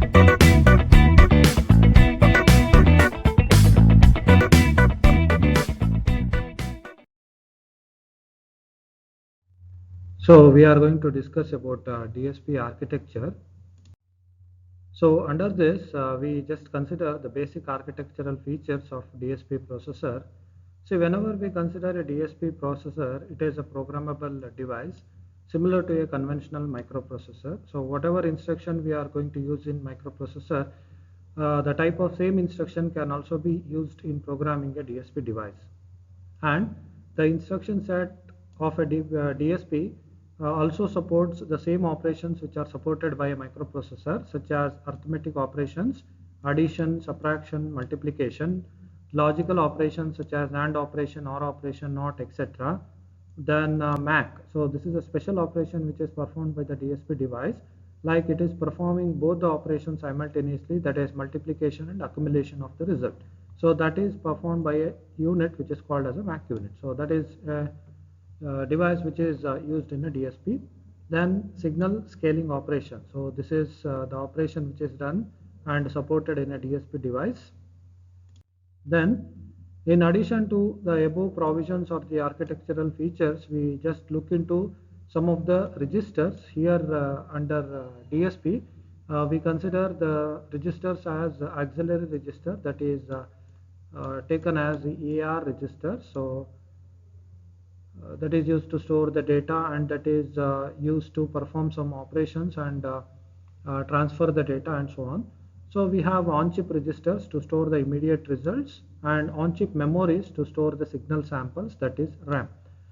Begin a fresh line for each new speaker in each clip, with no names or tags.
So we are going to discuss about DSP architecture. So under this, we just consider the basic architectural features of DSP processor. See, whenever we consider a DSP processor, it is a programmable device similar to a conventional microprocessor. So whatever instruction we are going to use in microprocessor, the type of same instruction can also be used in programming a DSP device. And the instruction set of a DSP also supports the same operations which are supported by a microprocessor, such as arithmetic operations, addition, subtraction, multiplication, logical operations such as AND operation, OR operation, NOT, etc. Then MAC. So this is a special operation which is performed by the DSP device, like it is performing both the operations simultaneously, that is multiplication and accumulation of the result. So that is performed by a unit which is called as a MAC unit. So that is a device which is used in a DSP. Then signal scaling operation. So this is the operation which is done and supported in a DSP device. Then in addition to the above provisions of the architectural features, we just look into some of the registers here under DSP. We consider the registers as auxiliary register, that is taken as the AR register. So that is used to store the data, and that is used to perform some operations and transfer the data and so on. So we have on-chip registers to store the immediate results and on-chip memories to store the signal samples, that is RAM.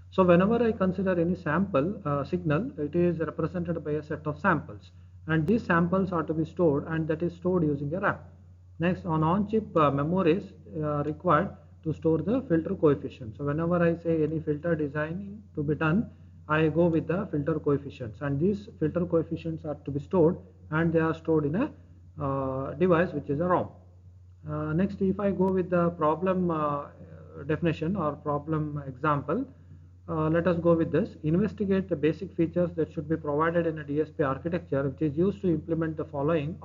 So whenever I consider any sample signal, it is represented by a set of samples, and these samples are to be stored, and that is stored using a RAM. Next, on-chip memories required to store the filter coefficient. So whenever I say any filter designing to be done, I go with the filter coefficients, and these filter coefficients are to be stored, and they are stored in a device which is a ROM. Next, if I go with the problem definition or problem example, let us go with this. Investigate the basic features that should be provided in a DSP architecture, which is used to implement the following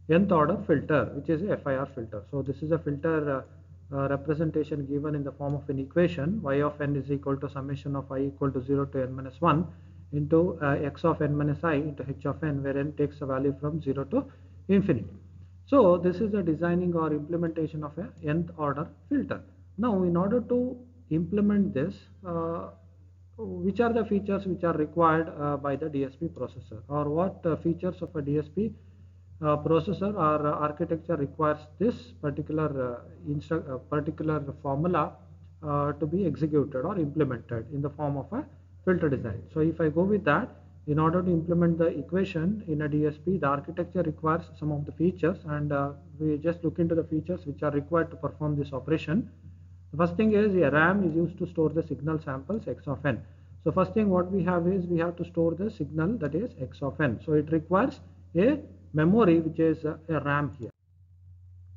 nth order filter, which is a FIR filter. So this is a filter representation given in the form of an equation. Y of n is equal to summation of I equal to 0 to n minus 1 into x of n minus I into h of n, where n takes a value from 0 to infinity. So this is the designing or implementation of a nth order filter. Now in order to implement this, which are the features which are required by the DSP processor, or what features of a DSP processor or architecture requires this particular particular formula to be executed or implemented in the form of a filter design. So if I go with that, in order to implement the equation in a DSP, the architecture requires some of the features, and we just look into the features which are required to perform this operation. The first thing is a RAM is used to store the signal samples x of n. So first thing what we have is we have to store the signal, that is x of n. So it requires a memory which is a RAM here.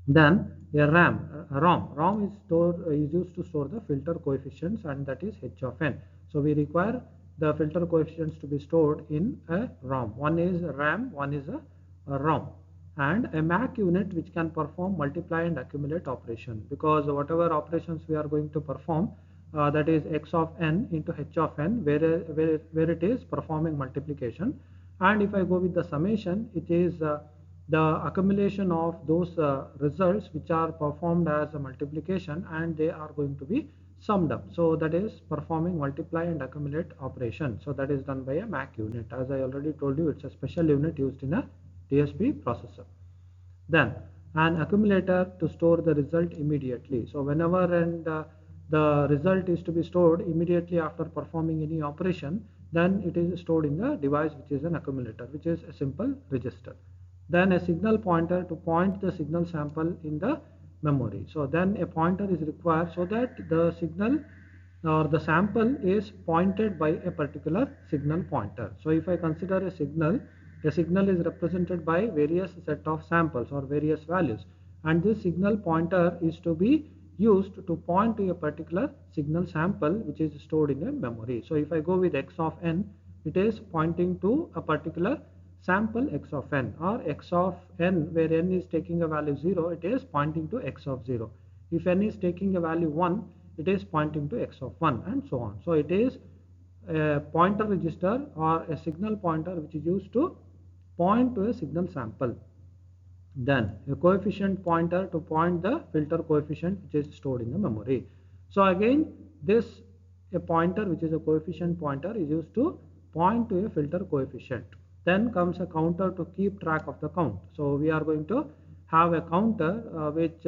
Then a ROM is used to store the filter coefficients, and that is h of n. So we require the filter coefficients to be stored in a ROM. One is RAM, one is a ROM. And a MAC unit which can perform multiply and accumulate operation, because whatever operations we are going to perform, that is x of n into h of n, where it is performing multiplication. And if I go with the summation, it is the accumulation of those results which are performed as a multiplication, and they are going to be summed up. So that is performing multiply and accumulate operation. So that is done by a MAC unit. As I already told you, it's a special unit used in a DSP processor. Then an accumulator to store the result immediately. So whenever the result is to be stored immediately after performing any operation, then it is stored in the device which is an accumulator, which is a simple register. Then a signal pointer to point the signal sample in the memory. So then a pointer is required so that the signal or the sample is pointed by a particular signal pointer. So if I consider a signal is represented by various set of samples or various values, and this signal pointer is to be used to point to a particular signal sample which is stored in a memory. So if I go with x of n, it is pointing to a particular sample x of n, or x of n where n is taking a value 0, it is pointing to x of 0. If n is taking a value 1, it is pointing to x of 1, and so on. So it is a pointer register or a signal pointer which is used to point to a signal sample. Then a coefficient pointer to point the filter coefficient which is stored in the memory. So again, this a pointer which is a coefficient pointer is used to point to a filter coefficient. Then comes a counter to keep track of the count. So we are going to have a counter which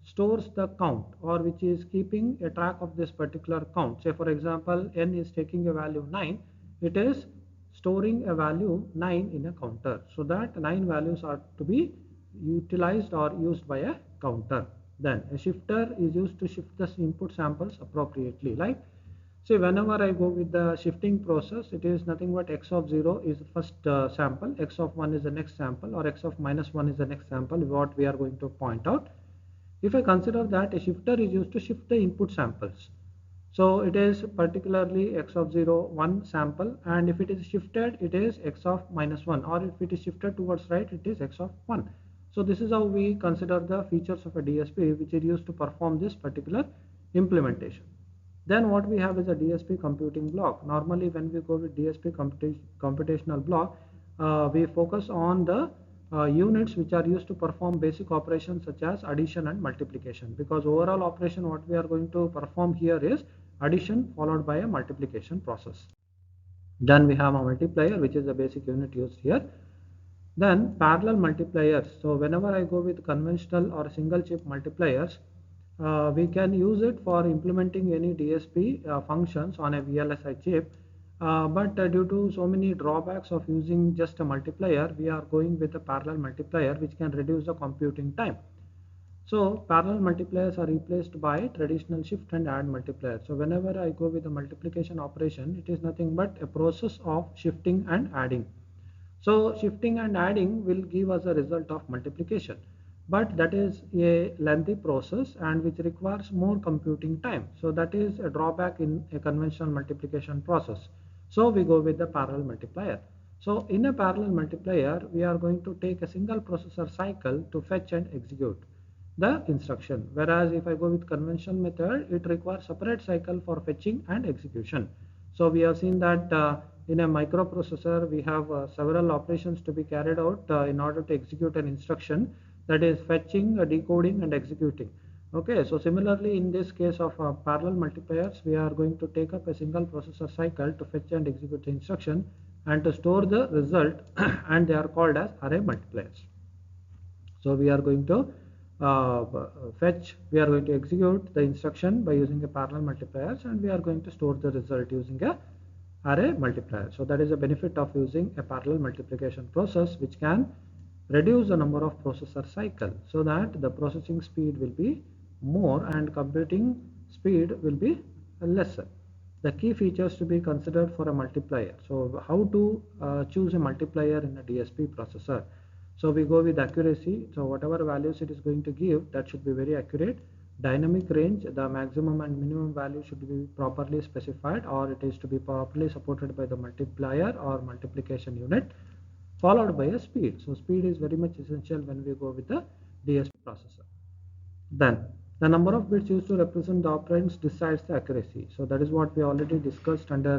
stores the count, or which is keeping a track of this particular count. Say for example, n is taking a value 9, it is storing a value 9 in a counter, so that 9 values are to be utilized or used by a counter. Then a shifter is used to shift the input samples appropriately. Like, see, whenever I go with the shifting process, it is nothing but x of 0 is the first sample, x of 1 is the next sample, or x of minus 1 is the next sample, what we are going to point out. If I consider that a shifter is used to shift the input samples, so it is particularly x of 0, 1 sample, and if it is shifted, it is x of minus 1, or if it is shifted towards right, it is x of 1. So this is how we consider the features of a DSP which is used to perform this particular implementation. Then what we have is a DSP computing block. Normally when we go with DSP computational block, we focus on the units which are used to perform basic operations such as addition and multiplication, because overall operation what we are going to perform here is addition followed by a multiplication process. Then we have a multiplier, which is the basic unit used here. Then parallel multipliers. So whenever I go with conventional or single chip multipliers, we can use it for implementing any DSP functions on a VLSI chip. But due to so many drawbacks of using just a multiplier, we are going with a parallel multiplier which can reduce the computing time. So parallel multipliers are replaced by traditional shift and add multipliers. So whenever I go with the multiplication operation, it is nothing but a process of shifting and adding. So shifting and adding will give us a result of multiplication, but that is a lengthy process and which requires more computing time. So that is a drawback in a conventional multiplication process. So we go with the parallel multiplier. So in a parallel multiplier, we are going to take a single processor cycle to fetch and execute the instruction, whereas if I go with conventional method, it requires separate cycle for fetching and execution. So we have seen that in a microprocessor we have several operations to be carried out in order to execute an instruction, that is fetching, decoding and executing. Okay, so similarly in this case of parallel multipliers, we are going to take up a single processor cycle to fetch and execute the instruction and to store the result and they are called as array multipliers. So we are going to we are going to execute the instruction by using a parallel multipliers, and we are going to store the result using a array multiplier. So that is a benefit of using a parallel multiplication process, which can reduce the number of processor cycle so that the processing speed will be more and computing speed will be lesser. The key features to be considered for a multiplier. So how to choose a multiplier in a DSP processor? So we go with accuracy. So whatever values it is going to give, that should be very accurate. Dynamic range, the maximum and minimum value should be properly specified, or it is to be properly supported by the multiplier or multiplication unit, followed by a speed. So speed is very much essential when we go with the DSP processor. Then the number of bits used to represent the operands decides the accuracy. So that is what we already discussed under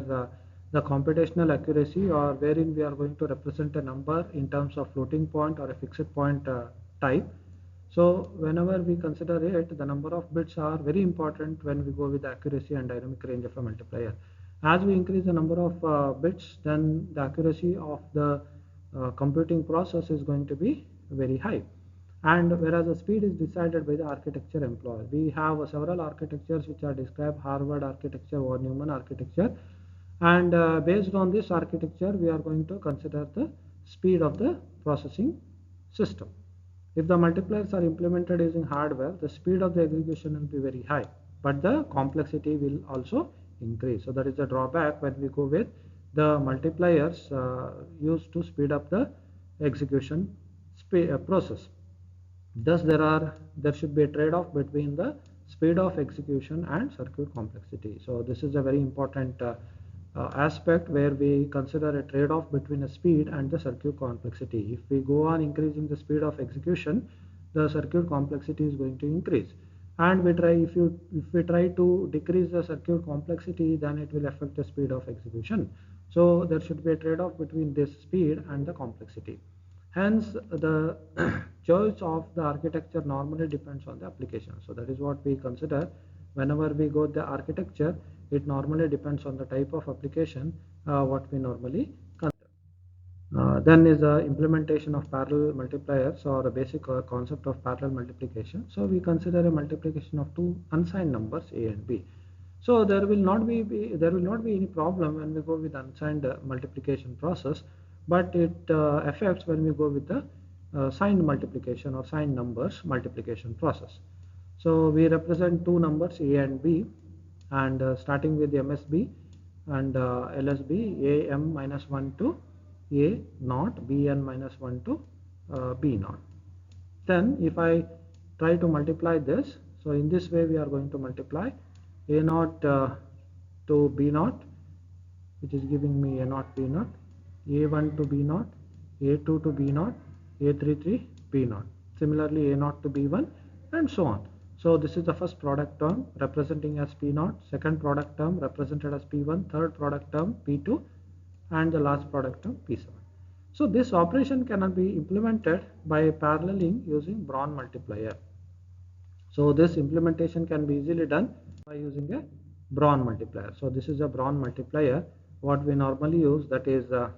the computational accuracy, or wherein we are going to represent a number in terms of floating point or a fixed point type. So whenever we consider it, the number of bits are very important when we go with the accuracy and dynamic range of a multiplier. As we increase the number of bits, then the accuracy of the computing process is going to be very high. And whereas the speed is decided by the architecture employed. We have several architectures which are described: Harvard architecture or Newman architecture. And based on this architecture, we are going to consider the speed of the processing system. If the multipliers are implemented using hardware, the speed of the execution will be very high, but the complexity will also increase. So that is the drawback when we go with the multipliers used to speed up the execution process. Thus there should be a trade-off between the speed of execution and circuit complexity. So this is a very important aspect where we consider a trade-off between a speed and the circuit complexity. If we go on increasing the speed of execution, the circuit complexity is going to increase. And if we try to decrease the circuit complexity, then it will affect the speed of execution. So there should be a trade-off between this speed and the complexity. Hence, the choice of the architecture normally depends on the application. So that is what we consider whenever we go the architecture. It normally depends on the type of application what we normally consider. Then is the implementation of parallel multipliers, or a basic concept of parallel multiplication. So we consider a multiplication of two unsigned numbers a and b. So there will not be any problem when we go with unsigned multiplication process, but it affects when we go with the signed multiplication or signed numbers multiplication process. So we represent two numbers a and b, and starting with MSB and LSB, AM minus 1 to A naught, BN minus 1 to B naught. Then if I try to multiply this, so in this way we are going to multiply A naught to B naught, which is giving me A naught B naught, A1 to B naught, A2 to B naught, A33 B naught. Similarly A naught to B1, and so on. So this is the first product term representing as P naught, second product term represented as P1, third product term P2, and the last product term P7. So this operation cannot be implemented by paralleling using Braun multiplier. So this implementation can be easily done by using a Braun multiplier. So this is a Braun multiplier what we normally use, that is the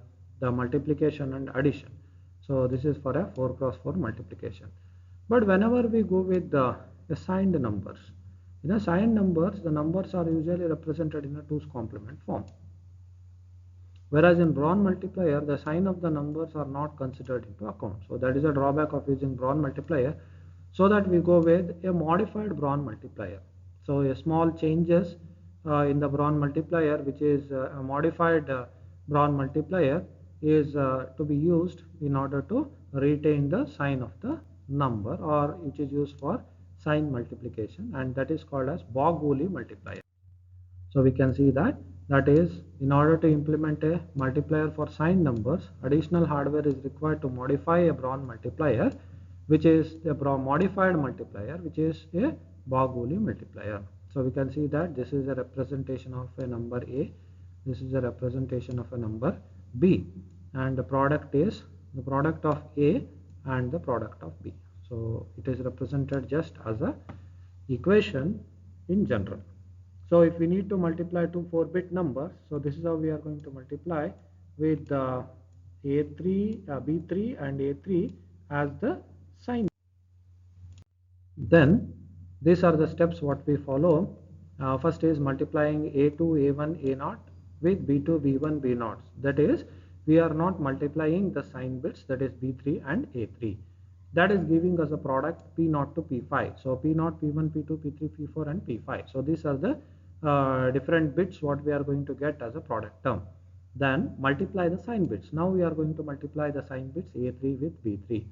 multiplication and addition. So this is for a 4 cross 4 multiplication. But whenever we go with the assigned numbers, in assigned numbers the numbers are usually represented in a 2's complement form. Whereas in Braun multiplier, the sign of the numbers are not considered into account. So that is a drawback of using Braun multiplier, so that we go with a modified Braun multiplier. So a small changes in the Braun multiplier, which is a modified Braun multiplier, is to be used in order to retain the sign of the number, or which is used for sign multiplication, and that is called as Borg-Woolley multiplier. So we can see that is, in order to implement a multiplier for signed numbers, additional hardware is required to modify a Braun multiplier, which is a modified multiplier, which is a Borg-Woolley multiplier. So we can see that this is a representation of a number A, this is a representation of a number B, and the product is the product of A and the product of B. So it is represented just as a equation in general. So if we need to multiply two 4-bit numbers, so this is how we are going to multiply with A3, B3 and A3 as the sign. Then these are the steps what we follow. First is multiplying A2, A1, A0 with B2, B1, B0. That is, we are not multiplying the sign bits, that is B3 and A3. That is giving us a product P0 to P5. So P0, P1, P2, P3, P4 and P5. So these are the different bits what we are going to get as a product term. Then multiply the sign bits. Now we are going to multiply the sign bits A3 with B3,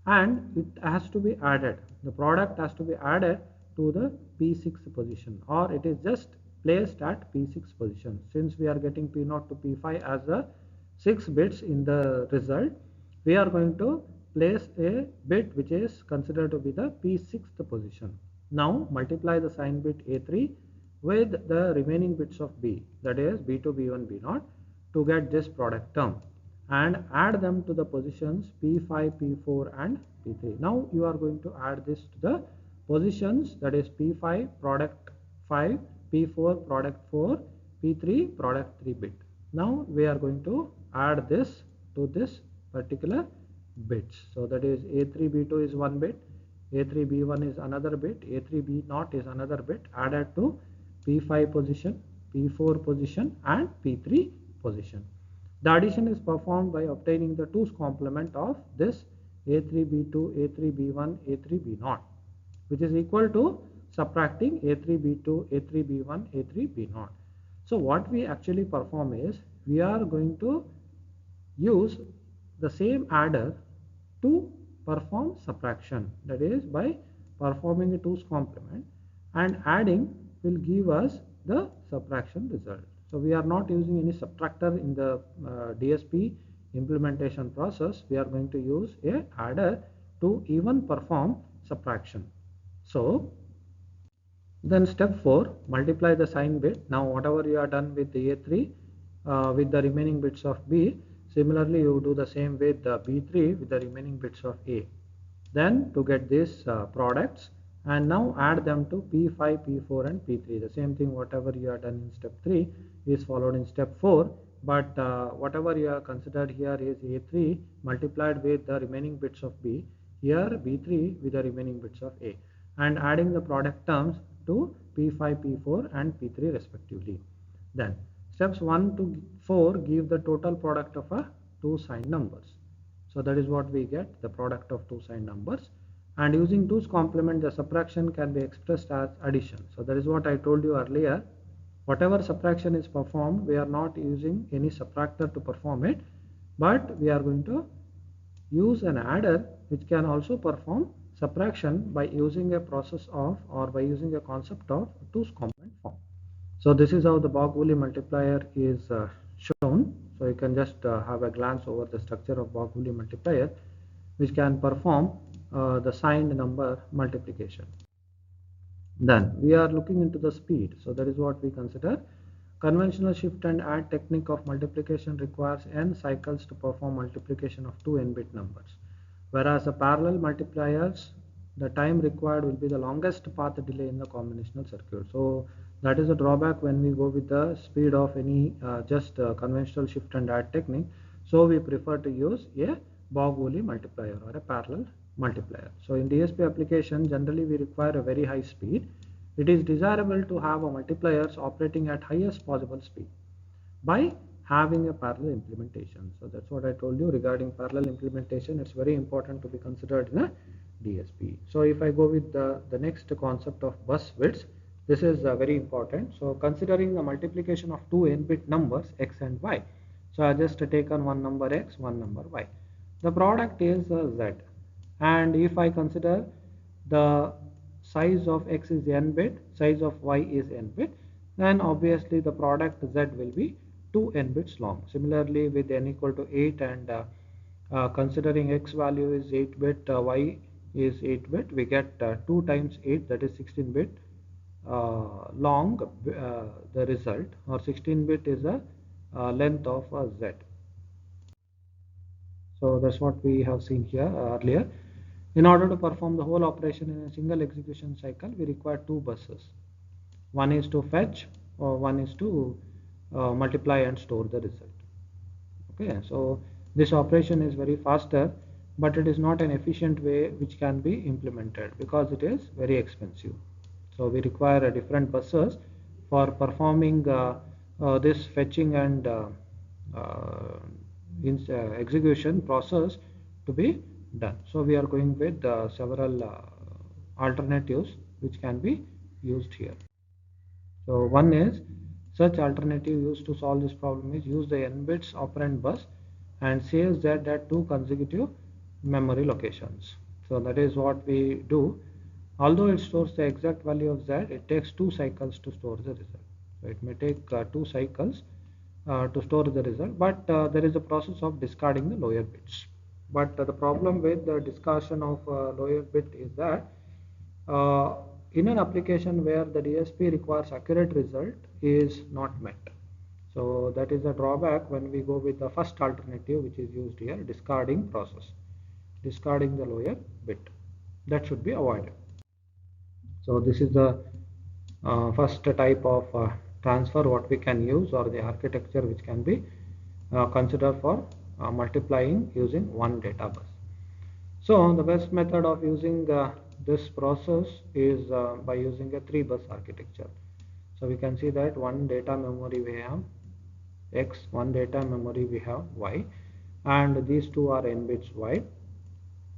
and it has to be added. The product has to be added to the P6 position, or it is just placed at P6 position. Since we are getting P0 to P5 as a 6 bits in the result, we are going to place a bit which is considered to be the P6th position. Now multiply the sign bit A3 with the remaining bits of B, that is B2, B1, B0, to get this product term, and add them to the positions P5, P4 and P3. Now you are going to add this to the positions, that is P5 product 5, P4 product 4, P3 product 3 bit. Now we are going to add this to this particular bits. So that is A3 B2 is 1 bit, A3 B1 is another bit, A3 B0 is another bit, added to P5 position, P4 position and P3 position. The addition is performed by obtaining the 2's complement of this A3 B2, A3 B1, A3 B0, which is equal to subtracting A3 B2, A3 B1, A3 B0. So what we actually perform is, we are going to use the same adder to perform subtraction, that is by performing a 2's complement, and adding will give us the subtraction result. So we are not using any subtractor in the DSP implementation process. We are going to use a adder to even perform subtraction. So then step 4, multiply the sign bit. Now whatever you are done with the A3 with the remaining bits of B, similarly you do the same with the B3 with the remaining bits of A. Then to get these products, and now add them to P5, P4 and P3. The same thing whatever you are done in step 3 is followed in step 4, but whatever you are considered here is A3 multiplied with the remaining bits of B, here B3 with the remaining bits of A, and adding the product terms to P5, P4 and P3 respectively. Then steps 1 to 4 give the total product of two signed numbers. So that is what we get, the product of two signed numbers. And using 2's complement, the subtraction can be expressed as addition. So that is what I told you earlier. Whatever subtraction is performed, we are not using any subtractor to perform it, but we are going to use an adder which can also perform subtraction by using a process of, or by using a concept of 2's complement form. So this is how the Borg-Woolley multiplier is shown. So you can just have a glance over the structure of Borg-Woolley multiplier, which can perform the signed number multiplication. Then we are looking into the speed. So that is what we consider. Conventional shift and add technique of multiplication requires n cycles to perform multiplication of two n-bit numbers, whereas the parallel multipliers, the time required will be the longest path delay in the combinational circuit. So that is a drawback when we go with the speed of any just conventional shift and add technique. So we prefer to use a Borg-Woolley multiplier or a parallel multiplier. So in DSP application, generally we require a very high speed. It is desirable to have a multipliers operating at highest possible speed by having a parallel implementation. So that's what I told you regarding parallel implementation. It's very important to be considered in a DSP. So if I go with the next concept of bus widths, this is very important. So considering the multiplication of two n-bit numbers x and y. So I just taken one number x, one number y. The product is z. And if I consider the size of x is n bit, size of y is n bit, then obviously the product z will be 2 n bits long. Similarly with n equal to 8 and considering x value is 8 bit, y is 8 bit, we get 2 times 8, that is 16 bit long the result, or 16 bit is the length of z. So that's what we have seen here earlier. In order to perform the whole operation in a single execution cycle, we require two buses. One is to fetch, or one is to multiply and store the result. Okay, so this operation is very faster, but it is not an efficient way which can be implemented because it is very expensive. So we require different buses for performing this fetching and execution process to be done. So we are going with several alternatives which can be used here. So one is, such alternative used to solve this problem is use the n bits operand bus and saves that at two consecutive memory locations. So that is what we do. Although it stores the exact value of z, it takes 2 cycles to store the result. So it may take 2 cycles to store the result, but there is a process of discarding the lower bits. But the problem with the discussion of lower bit is that in an application where the DSP requires accurate result is not met. So that is a drawback when we go with the first alternative which is used here, discarding process, discarding the lower bit. That should be avoided. So this is the first type of transfer what we can use, or the architecture which can be considered for multiplying using one data bus. So the best method of using this process is by using a 3-bus architecture. So we can see that one data memory we have x, one data memory we have y, and these two are n bits wide,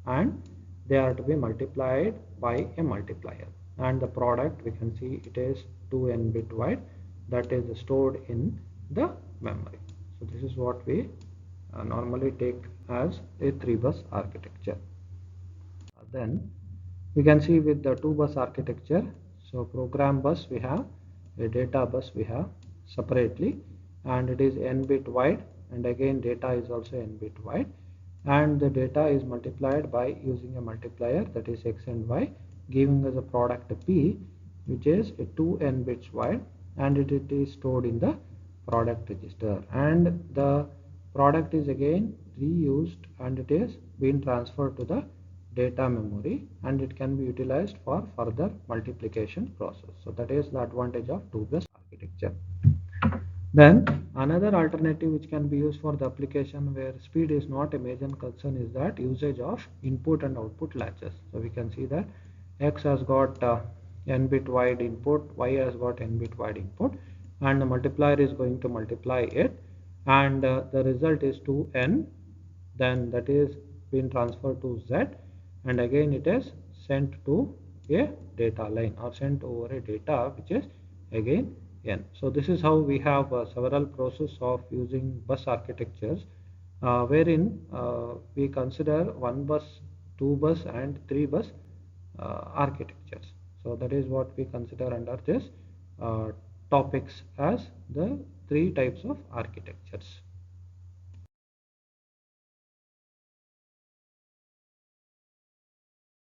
and they are to be multiplied by a multiplier, and the product we can see it is 2n bit wide, that is stored in the memory. So this is what we normally take as a 3-bus architecture. Then we can see with the 2-bus architecture, so program bus we have, a data bus we have, separately, and it is n bit wide, and again data is also n bit wide, and the data is multiplied by using a multiplier, that is x and y, giving us a product p, which is 2n bits wide, and it is stored in the product register, and the product is again reused and it is being transferred to the data memory, and it can be utilized for further multiplication process. So that is the advantage of 2-bus architecture. Then another alternative which can be used for the application where speed is not a major concern is that usage of input and output latches. So we can see that x has got n bit wide input, y has got n bit wide input, and the multiplier is going to multiply it, and the result is 2n, then that is been transferred to z, and again it is sent to a data line or sent over a data which is again n. So this is how we have several process of using bus architectures, wherein we consider 1-bus, 2-bus and 3-bus architectures. So that is what we consider under this topics as the 3 types of architectures.